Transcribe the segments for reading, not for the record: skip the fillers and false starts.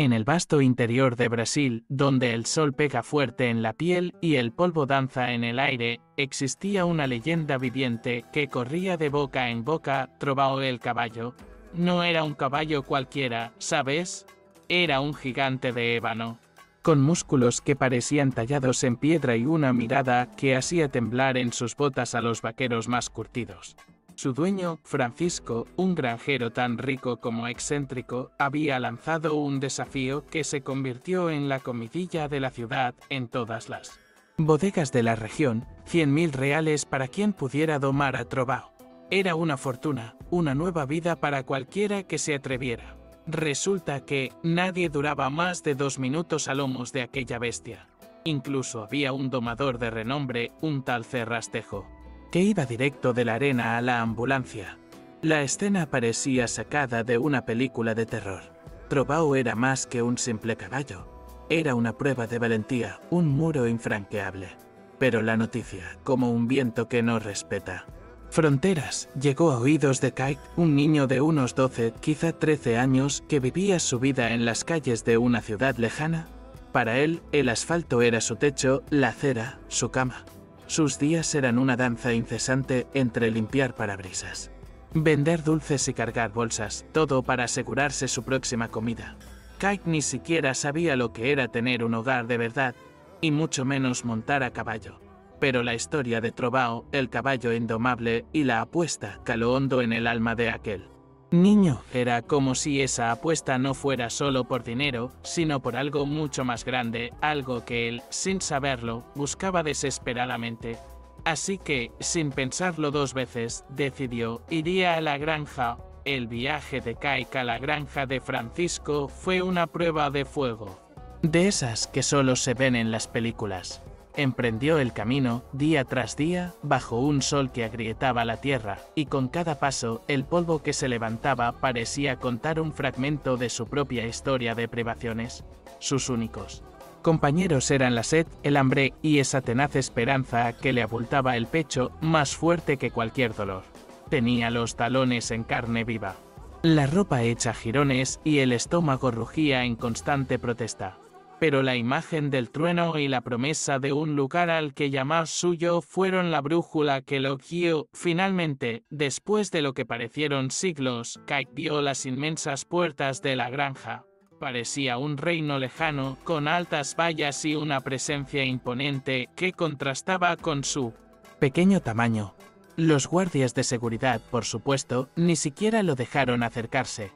En el vasto interior de Brasil, donde el sol pega fuerte en la piel y el polvo danza en el aire, existía una leyenda viviente que corría de boca en boca: Trovão el caballo. No era un caballo cualquiera, ¿sabes? Era un gigante de ébano, con músculos que parecían tallados en piedra y una mirada que hacía temblar en sus botas a los vaqueros más curtidos. Su dueño, Francisco, un granjero tan rico como excéntrico, había lanzado un desafío que se convirtió en la comidilla de la ciudad en todas las bodegas de la región: 100.000 reales para quien pudiera domar a Trovão. Era una fortuna, una nueva vida para cualquiera que se atreviera. Resulta que nadie duraba más de 2 minutos a lomos de aquella bestia. Incluso había un domador de renombre, un tal Cerrastejo, que iba directo de la arena a la ambulancia. La escena parecía sacada de una película de terror. Trovão era más que un simple caballo. Era una prueba de valentía, un muro infranqueable. Pero la noticia, como un viento que no respeta fronteras, llegó a oídos de Kate, un niño de unos 12, quizá 13 años, que vivía su vida en las calles de una ciudad lejana. Para él, el asfalto era su techo, la acera, su cama. Sus días eran una danza incesante entre limpiar parabrisas, vender dulces y cargar bolsas, todo para asegurarse su próxima comida. Kate ni siquiera sabía lo que era tener un hogar de verdad, y mucho menos montar a caballo. Pero la historia de Trovão, el caballo indomable, y la apuesta caló hondo en el alma de aquel niño. Era como si esa apuesta no fuera solo por dinero, sino por algo mucho más grande, algo que él, sin saberlo, buscaba desesperadamente. Así que, sin pensarlo 2 veces, decidió: iría a la granja. El viaje de Kate a la granja de Francisco fue una prueba de fuego, de esas que solo se ven en las películas. Emprendió el camino, día tras día, bajo un sol que agrietaba la tierra, y con cada paso, el polvo que se levantaba parecía contar un fragmento de su propia historia de privaciones. Sus únicos compañeros eran la sed, el hambre y esa tenaz esperanza que le abultaba el pecho, más fuerte que cualquier dolor. Tenía los talones en carne viva, la ropa hecha jirones y el estómago rugía en constante protesta. Pero la imagen del trueno y la promesa de un lugar al que llamar suyo fueron la brújula que lo guió. Finalmente, después de lo que parecieron siglos, Kate vio las inmensas puertas de la granja. Parecía un reino lejano, con altas vallas y una presencia imponente que contrastaba con su pequeño tamaño. Los guardias de seguridad, por supuesto, ni siquiera lo dejaron acercarse.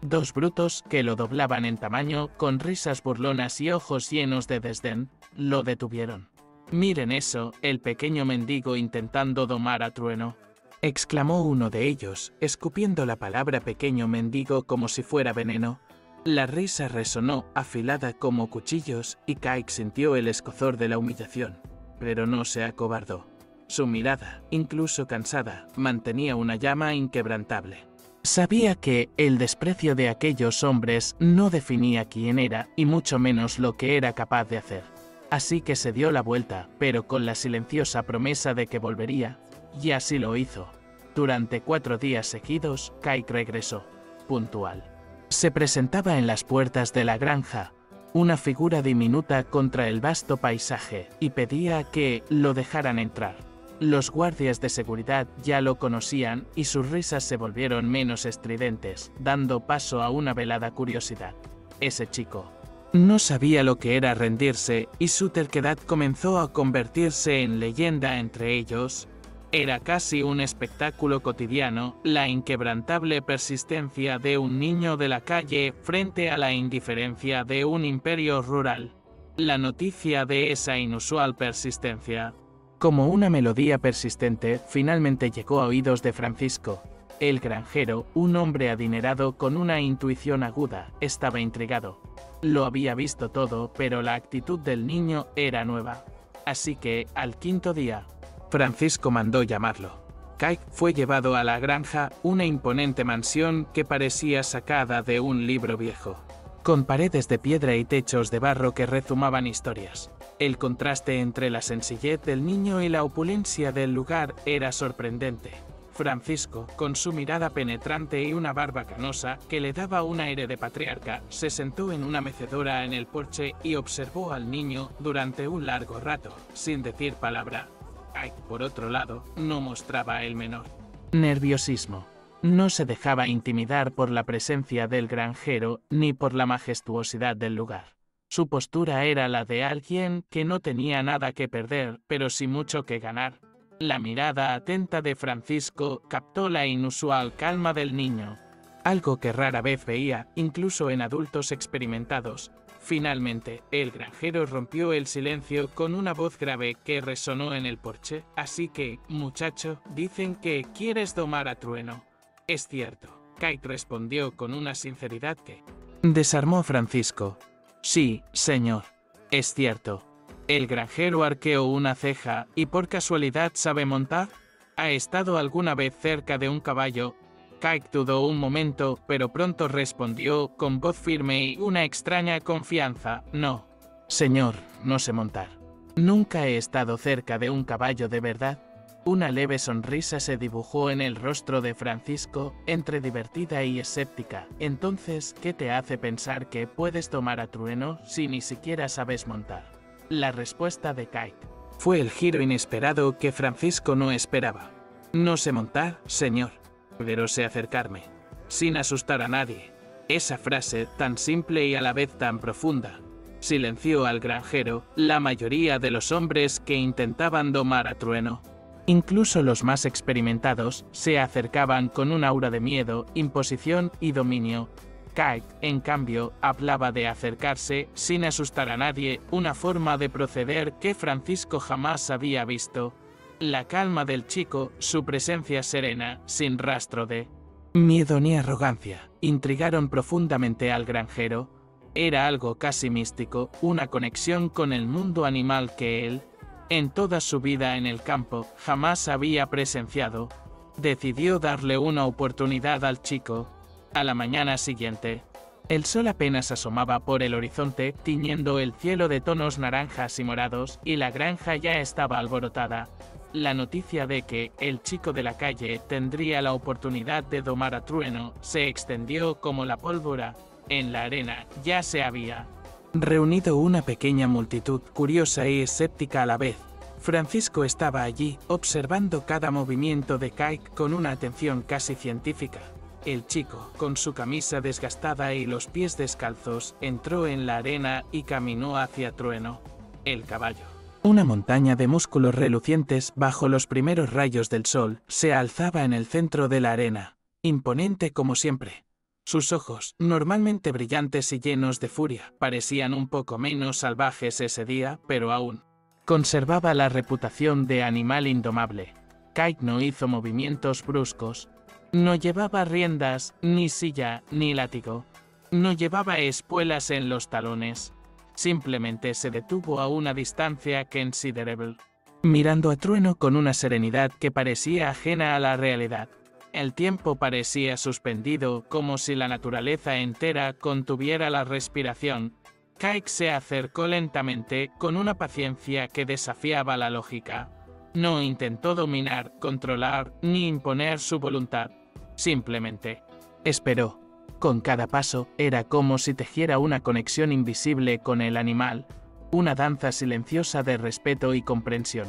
2 brutos, que lo doblaban en tamaño, con risas burlonas y ojos llenos de desdén, lo detuvieron. «Miren eso, el pequeño mendigo intentando domar a Trueno», exclamó uno de ellos, escupiendo la palabra pequeño mendigo como si fuera veneno. La risa resonó, afilada como cuchillos, y Kate sintió el escozor de la humillación. Pero no se acobardó. Su mirada, incluso cansada, mantenía una llama inquebrantable. Sabía que el desprecio de aquellos hombres no definía quién era y mucho menos lo que era capaz de hacer. Así que se dio la vuelta, pero con la silenciosa promesa de que volvería, y así lo hizo. Durante 4 días seguidos, Kate regresó, puntual. Se presentaba en las puertas de la granja, una figura diminuta contra el vasto paisaje, y pedía que lo dejaran entrar. Los guardias de seguridad ya lo conocían y sus risas se volvieron menos estridentes, dando paso a una velada curiosidad. Ese chico no sabía lo que era rendirse y su terquedad comenzó a convertirse en leyenda entre ellos. Era casi un espectáculo cotidiano, la inquebrantable persistencia de un niño de la calle frente a la indiferencia de un imperio rural. La noticia de esa inusual persistencia, como una melodía persistente, finalmente llegó a oídos de Francisco. El granjero, un hombre adinerado con una intuición aguda, estaba intrigado. Lo había visto todo, pero la actitud del niño era nueva. Así que, al 5.º día, Francisco mandó llamarlo. Kate fue llevado a la granja, una imponente mansión que parecía sacada de un libro viejo, con paredes de piedra y techos de barro que rezumaban historias. El contraste entre la sencillez del niño y la opulencia del lugar era sorprendente. Francisco, con su mirada penetrante y una barba canosa que le daba un aire de patriarca, se sentó en una mecedora en el porche y observó al niño durante un largo rato, sin decir palabra. Kike, por otro lado, no mostraba el menor nerviosismo. No se dejaba intimidar por la presencia del granjero ni por la majestuosidad del lugar. Su postura era la de alguien que no tenía nada que perder, pero sí mucho que ganar. La mirada atenta de Francisco captó la inusual calma del niño, algo que rara vez veía, incluso en adultos experimentados. Finalmente, el granjero rompió el silencio con una voz grave que resonó en el porche. Así que, muchacho, dicen que quieres domar a Trueno. Es cierto. Kite respondió con una sinceridad que desarmó a Francisco. Sí, señor. Es cierto. El granjero arqueó una ceja y por casualidad sabe montar. ¿Ha estado alguna vez cerca de un caballo? Kite dudó un momento, pero pronto respondió con voz firme y una extraña confianza. No, señor, no sé montar. Nunca he estado cerca de un caballo de verdad. Una leve sonrisa se dibujó en el rostro de Francisco, entre divertida y escéptica. Entonces, ¿qué te hace pensar que puedes tomar a Trueno si ni siquiera sabes montar? La respuesta de Kite fue el giro inesperado que Francisco no esperaba. No sé montar, señor, pero sé acercarme, sin asustar a nadie. Esa frase, tan simple y a la vez tan profunda, silenció al granjero. La mayoría de los hombres que intentaban domar a Trueno, incluso los más experimentados, se acercaban con un aura de miedo, imposición y dominio. Kite, en cambio, hablaba de acercarse sin asustar a nadie, una forma de proceder que Francisco jamás había visto. La calma del chico, su presencia serena, sin rastro de miedo ni arrogancia, intrigaron profundamente al granjero. Era algo casi místico, una conexión con el mundo animal que él, en toda su vida en el campo, jamás había presenciado. Decidió darle una oportunidad al chico. A la mañana siguiente, el sol apenas asomaba por el horizonte, tiñendo el cielo de tonos naranjas y morados, y la granja ya estaba alborotada. La noticia de que el chico de la calle tendría la oportunidad de domar a Trueno se extendió como la pólvora. En la arena ya se había reunido una pequeña multitud, curiosa y escéptica a la vez. Francisco estaba allí, observando cada movimiento de Kite con una atención casi científica. El chico, con su camisa desgastada y los pies descalzos, entró en la arena y caminó hacia Trueno, el caballo. Una montaña de músculos relucientes bajo los primeros rayos del sol se alzaba en el centro de la arena, imponente como siempre. Sus ojos, normalmente brillantes y llenos de furia, parecían un poco menos salvajes ese día, pero aún conservaba la reputación de animal indomable. Kite no hizo movimientos bruscos. No llevaba riendas, ni silla, ni látigo. No llevaba espuelas en los talones. Simplemente se detuvo a una distancia considerable, mirando a Trueno con una serenidad que parecía ajena a la realidad. El tiempo parecía suspendido, como si la naturaleza entera contuviera la respiración. Kite se acercó lentamente, con una paciencia que desafiaba la lógica. No intentó dominar, controlar, ni imponer su voluntad. Simplemente esperó. Con cada paso, era como si tejiera una conexión invisible con el animal, una danza silenciosa de respeto y comprensión.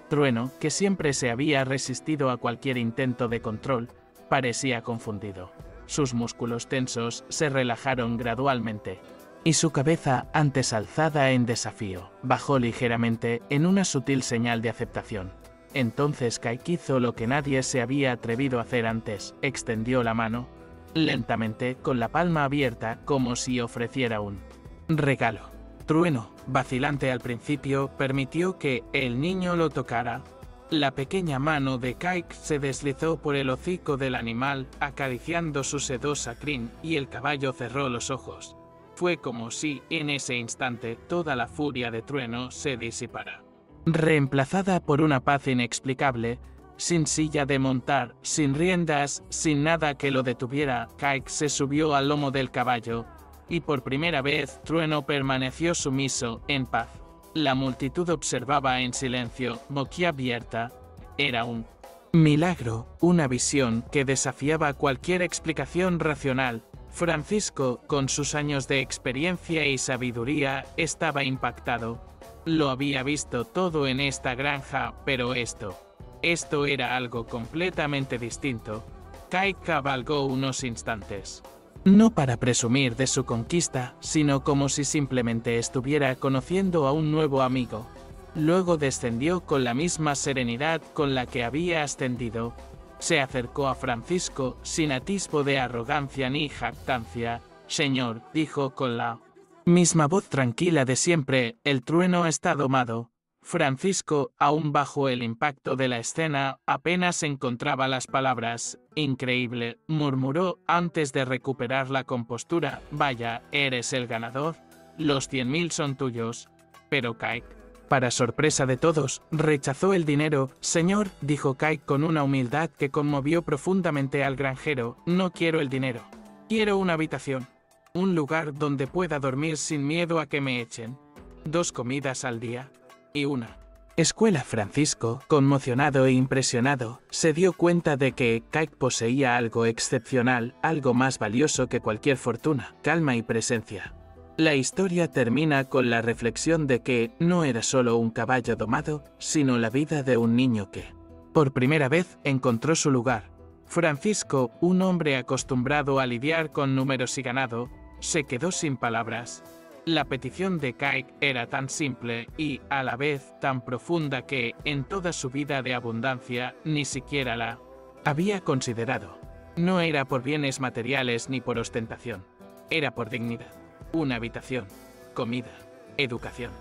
Trueno, que siempre se había resistido a cualquier intento de control, parecía confundido. Sus músculos tensos se relajaron gradualmente, y su cabeza, antes alzada en desafío, bajó ligeramente en una sutil señal de aceptación. Entonces Kite hizo lo que nadie se había atrevido a hacer antes, extendió la mano, lentamente, con la palma abierta, como si ofreciera un regalo. Trueno, vacilante al principio, permitió que el niño lo tocara. La pequeña mano de Kite se deslizó por el hocico del animal, acariciando su sedosa crin, y el caballo cerró los ojos. Fue como si, en ese instante, toda la furia de Trueno se disipara, reemplazada por una paz inexplicable. Sin silla de montar, sin riendas, sin nada que lo detuviera, Kite se subió al lomo del caballo, y por primera vez Trueno permaneció sumiso, en paz. La multitud observaba en silencio, boquiabierta. Era un Milagro, una visión que desafiaba cualquier explicación racional. Francisco, con sus años de experiencia y sabiduría, estaba impactado. Lo había visto todo en esta granja, pero esto era algo completamente distinto. Kike cabalgó unos instantes. No para presumir de su conquista, sino como si simplemente estuviera conociendo a un nuevo amigo. Luego descendió con la misma serenidad con la que había ascendido. Se acercó a Francisco sin atisbo de arrogancia ni jactancia. «Señor», dijo con la misma voz tranquila de siempre, «el trueno está domado». Francisco, aún bajo el impacto de la escena, apenas encontraba las palabras. «Increíble», murmuró antes de recuperar la compostura. «Vaya, eres el ganador. Los 100.000 son tuyos». Pero Kike, para sorpresa de todos, rechazó el dinero. «Señor», dijo Kike con una humildad que conmovió profundamente al granjero, «no quiero el dinero. Quiero una habitación. Un lugar donde pueda dormir sin miedo a que me echen. 2 comidas al día. Y una escuela». Francisco, conmocionado e impresionado, se dio cuenta de que Kike poseía algo excepcional, algo más valioso que cualquier fortuna: calma y presencia. La historia termina con la reflexión de que no era solo un caballo domado, sino la vida de un niño que, por primera vez, encontró su lugar. Francisco, un hombre acostumbrado a lidiar con números y ganado, se quedó sin palabras. La petición de Kike era tan simple y, a la vez, tan profunda que, en toda su vida de abundancia, ni siquiera la había considerado. No era por bienes materiales ni por ostentación. Era por dignidad. Una habitación, comida, educación.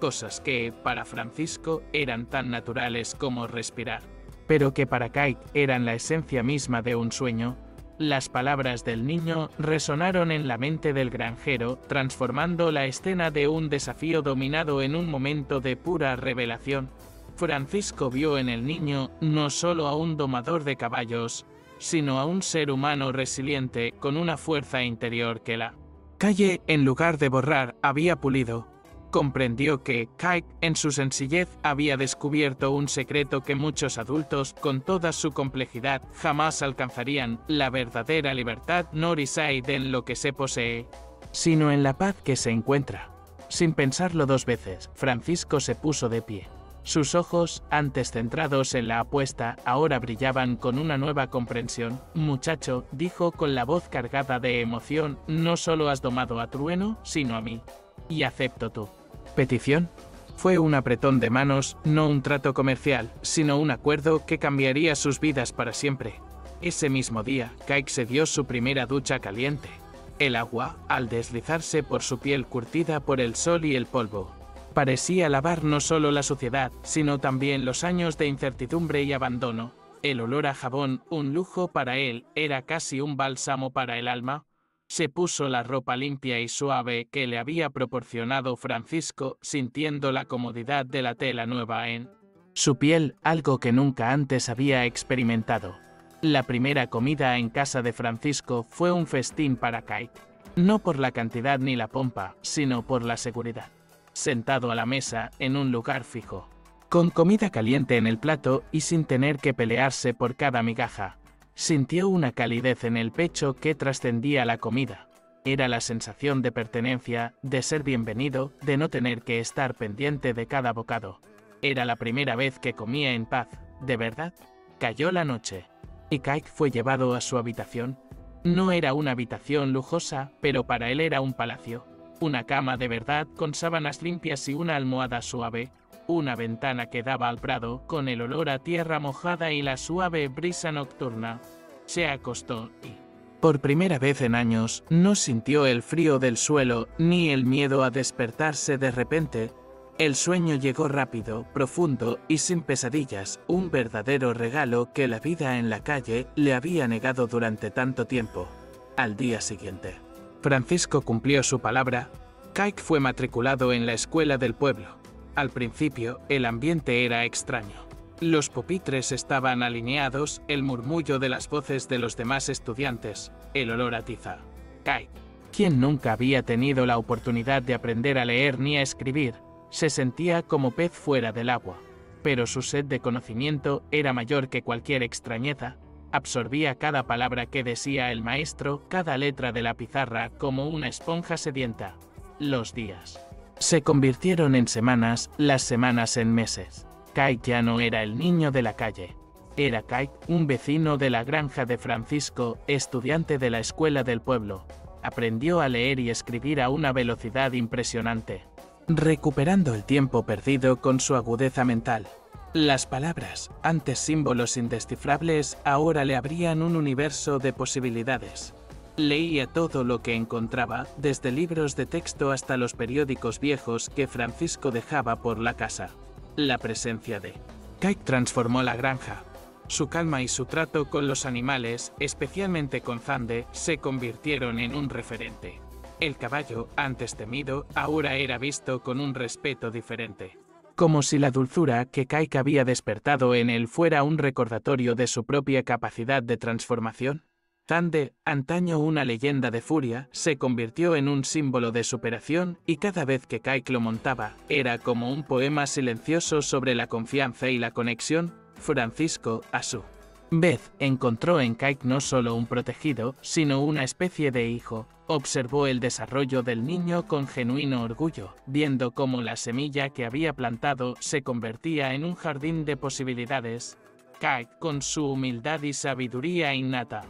Cosas que, para Francisco, eran tan naturales como respirar. Pero que para Kike eran la esencia misma de un sueño. Las palabras del niño resonaron en la mente del granjero, transformando la escena de un desafío dominado en un momento de pura revelación. Francisco vio en el niño no solo a un domador de caballos, sino a un ser humano resiliente con una fuerza interior que la calle, en lugar de borrar, había pulido. Comprendió que Kike, en su sencillez, había descubierto un secreto que muchos adultos, con toda su complejidad, jamás alcanzarían: la verdadera libertad no reside en lo que se posee, sino en la paz que se encuentra. Sin pensarlo 2 veces, Francisco se puso de pie. Sus ojos, antes centrados en la apuesta, ahora brillaban con una nueva comprensión. «Muchacho», dijo con la voz cargada de emoción, «no solo has domado a Trueno, sino a mí. Y acepto tu petición». Fue un apretón de manos, no un trato comercial, sino un acuerdo que cambiaría sus vidas para siempre. Ese mismo día, Kike se dio su primera ducha caliente. El agua, al deslizarse por su piel curtida por el sol y el polvo, parecía lavar no solo la suciedad, sino también los años de incertidumbre y abandono. El olor a jabón, un lujo para él, era casi un bálsamo para el alma. Se puso la ropa limpia y suave que le había proporcionado Francisco, sintiendo la comodidad de la tela nueva en su piel, algo que nunca antes había experimentado. La primera comida en casa de Francisco fue un festín para Kike. No por la cantidad ni la pompa, sino por la seguridad. Sentado a la mesa, en un lugar fijo, con comida caliente en el plato y sin tener que pelearse por cada migaja, sintió una calidez en el pecho que trascendía la comida. Era la sensación de pertenencia, de ser bienvenido, de no tener que estar pendiente de cada bocado. Era la primera vez que comía en paz, ¿de verdad? Cayó la noche, y Kike fue llevado a su habitación. No era una habitación lujosa, pero para él era un palacio. Una cama de verdad con sábanas limpias y una almohada suave. Una ventana que daba al prado, con el olor a tierra mojada y la suave brisa nocturna. Se acostó y, por primera vez en años, no sintió el frío del suelo ni el miedo a despertarse de repente. El sueño llegó rápido, profundo y sin pesadillas, un verdadero regalo que la vida en la calle le había negado durante tanto tiempo. Al día siguiente, Francisco cumplió su palabra. Kike fue matriculado en la escuela del pueblo. Al principio, el ambiente era extraño. Los pupitres estaban alineados, el murmullo de las voces de los demás estudiantes, el olor a tiza. Kike, quien nunca había tenido la oportunidad de aprender a leer ni a escribir, se sentía como pez fuera del agua. pero su sed de conocimiento era mayor que cualquier extrañeza. Absorbía cada palabra que decía el maestro, cada letra de la pizarra, como una esponja sedienta. Los días se convirtieron en semanas, las semanas en meses. Kike ya no era el niño de la calle. Era Kike, un vecino de la granja de Francisco, estudiante de la escuela del pueblo. Aprendió a leer y escribir a una velocidad impresionante, recuperando el tiempo perdido con su agudeza mental. Las palabras, antes símbolos indescifrables, ahora le abrían un universo de posibilidades. Leía todo lo que encontraba, desde libros de texto hasta los periódicos viejos que Francisco dejaba por la casa. La presencia de Kike transformó la granja. Su calma y su trato con los animales, especialmente con Zande, se convirtieron en un referente. El caballo, antes temido, ahora era visto con un respeto diferente. Como si la dulzura que Kike había despertado en él fuera un recordatorio de su propia capacidad de transformación. Zande, antaño una leyenda de furia, se convirtió en un símbolo de superación y cada vez que Kike lo montaba, era como un poema silencioso sobre la confianza y la conexión. Francisco, a su vez, encontró en Kike no solo un protegido, sino una especie de hijo. Observó el desarrollo del niño con genuino orgullo, viendo cómo la semilla que había plantado se convertía en un jardín de posibilidades. Kike, con su humildad y sabiduría innata,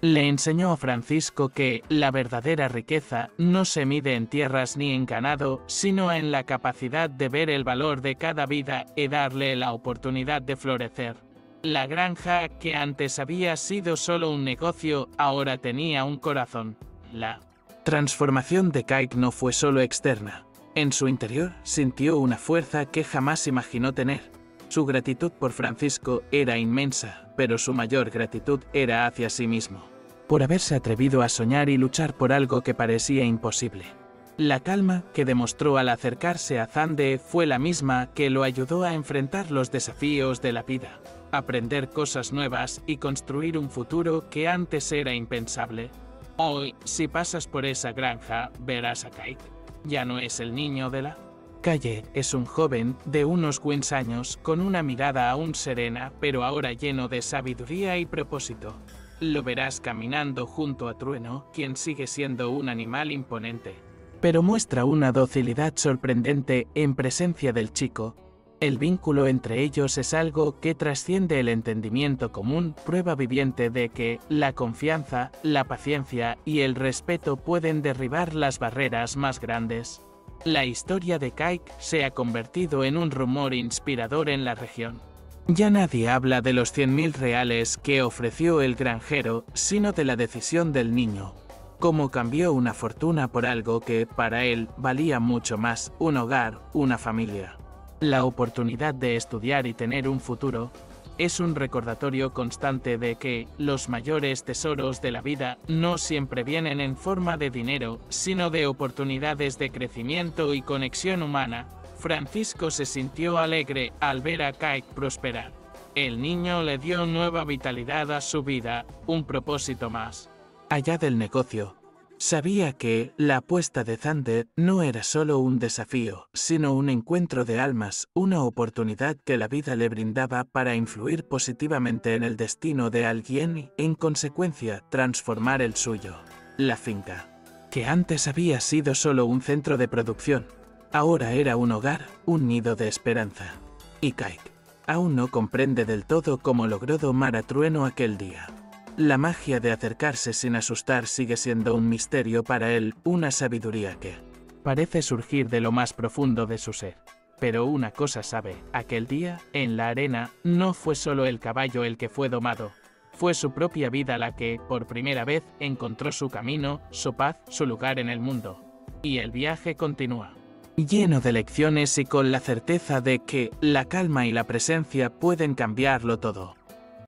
le enseñó a Francisco que la verdadera riqueza no se mide en tierras ni en ganado, sino en la capacidad de ver el valor de cada vida y darle la oportunidad de florecer. La granja, que antes había sido solo un negocio, ahora tenía un corazón. La transformación de Kike no fue solo externa. En su interior sintió una fuerza que jamás imaginó tener. Su gratitud por Francisco era inmensa, pero su mayor gratitud era hacia sí mismo, por haberse atrevido a soñar y luchar por algo que parecía imposible. La calma que demostró al acercarse a Zande fue la misma que lo ayudó a enfrentar los desafíos de la vida, aprender cosas nuevas y construir un futuro que antes era impensable. Hoy, si pasas por esa granja, verás a Kike. Ya no es el niño de la calle, es un joven de unos buenos años con una mirada aún serena, pero ahora lleno de sabiduría y propósito. Lo verás caminando junto a Trueno, quien sigue siendo un animal imponente, pero muestra una docilidad sorprendente en presencia del chico. El vínculo entre ellos es algo que trasciende el entendimiento común, prueba viviente de que la confianza, la paciencia y el respeto pueden derribar las barreras más grandes. La historia de Kike se ha convertido en un rumor inspirador en la región. Ya nadie habla de los 100.000 reales que ofreció el granjero, sino de la decisión del niño. Cómo cambió una fortuna por algo que, para él, valía mucho más: un hogar, una familia. La oportunidad de estudiar y tener un futuro es un recordatorio constante de que los mayores tesoros de la vida no siempre vienen en forma de dinero, sino de oportunidades de crecimiento y conexión humana. Francisco se sintió alegre al ver a Kike prosperar. El niño le dio nueva vitalidad a su vida, un propósito más allá del negocio. Sabía que la apuesta de Zande no era solo un desafío, sino un encuentro de almas, una oportunidad que la vida le brindaba para influir positivamente en el destino de alguien y, en consecuencia, transformar el suyo. La finca, que antes había sido solo un centro de producción, ahora era un hogar, un nido de esperanza. Y Kike aún no comprende del todo cómo logró domar a Trueno aquel día. La magia de acercarse sin asustar sigue siendo un misterio para él, una sabiduría que parece surgir de lo más profundo de su ser. Pero una cosa sabe: aquel día, en la arena, no fue solo el caballo el que fue domado. Fue su propia vida la que, por primera vez, encontró su camino, su paz, su lugar en el mundo. Y el viaje continúa, lleno de lecciones y con la certeza de que la calma y la presencia pueden cambiarlo todo.